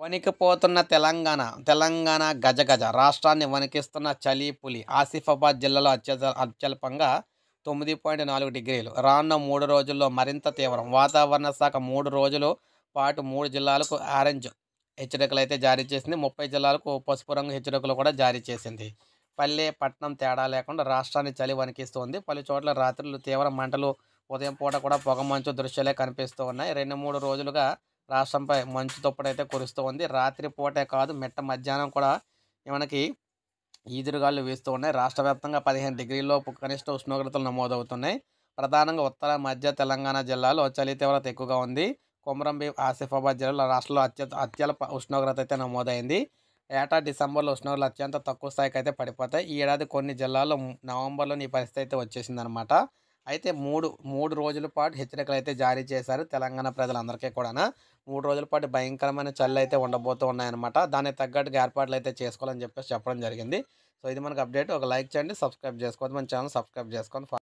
వణికిపోతున్న తెలంగాణ గజగజ రాష్ట్రాన్ని వణికిస్తున్న చలి పులి. ఆసిఫాబాద్ జిల్లాలో అత్యల్పంగా 9.4 డిగ్రీలు. రానున్న 3 రోజుల్లో మరింత తీవ్రం. వాతావరణ శాఖ 3 రోజుల పాటు 3 జిల్లాలకు ఆరెంజ్ హెచ్చరికలైతే జారీ చేసింది. 30 జిల్లాలకు పసుపు రంగు హెచ్చరికలు కూడా జారీ చేసింది. పల్లె, పట్నం తేడా లేకుండా రాష్ట్రాన్ని చలి వణికిస్తోంది. పలు చోట్ల రాత్రులు తీవ్ర మంటలు, ఉదయం పూట కూడా పొగమంచు దృశ్యాలే కనిపిస్తూ ఉన్నాయి. 2-3 రోజులుగా రాష్ట్రంపై మంచు దుప్పటైతే కురుస్తూ ఉంది. రాత్రి పూటే కాదు, మిట్ట మధ్యాహ్నం కూడా మనకి ఈదురుగాలు వీస్తూ ఉన్నాయి. రాష్ట్ర వ్యాప్తంగా 15 డిగ్రీలలోపు కనిష్ట ఉష్ణోగ్రతలు నమోదవుతున్నాయి. ప్రధానంగా ఉత్తర, మధ్య తెలంగాణ జిల్లాలో చలి తీవ్రత ఎక్కువగా ఉంది. కొమరంభీం, ఆసిఫాబాద్ జిల్లాలో రాష్ట్రంలో అత్యల్ప ఉష్ణోగ్రత అయితే నమోదైంది. ఏటా డిసెంబర్లో ఉష్ణోగ్రతలు అత్యంత తక్కువ స్థాయికి అయితే పడిపోతాయి. ఈ ఏడాది కొన్ని జిల్లాల్లో నవంబర్లోని ఈ పరిస్థితి అయితే వచ్చేసిందనమాట. అయితే మూడు రోజుల పాటు హెచ్చరికలు అయితే జారీ చేశారు తెలంగాణ ప్రజలందరికీ కూడా. 3 రోజుల పాటు భయంకరమైన చలి అయితే ఉండబోతూ ఉన్నాయన్నమాట. దానికి తగ్గట్టుగా ఏర్పాట్లు అయితే చేసుకోవాలని చెప్పేసి చెప్పడం జరిగింది. సో ఇది మనకు అప్డేట్. ఒక లైక్ చేయండి, సబ్స్క్రైబ్ చేసుకోవద్దు. మన ఛానల్ సబ్స్క్రైబ్ చేసుకోండి.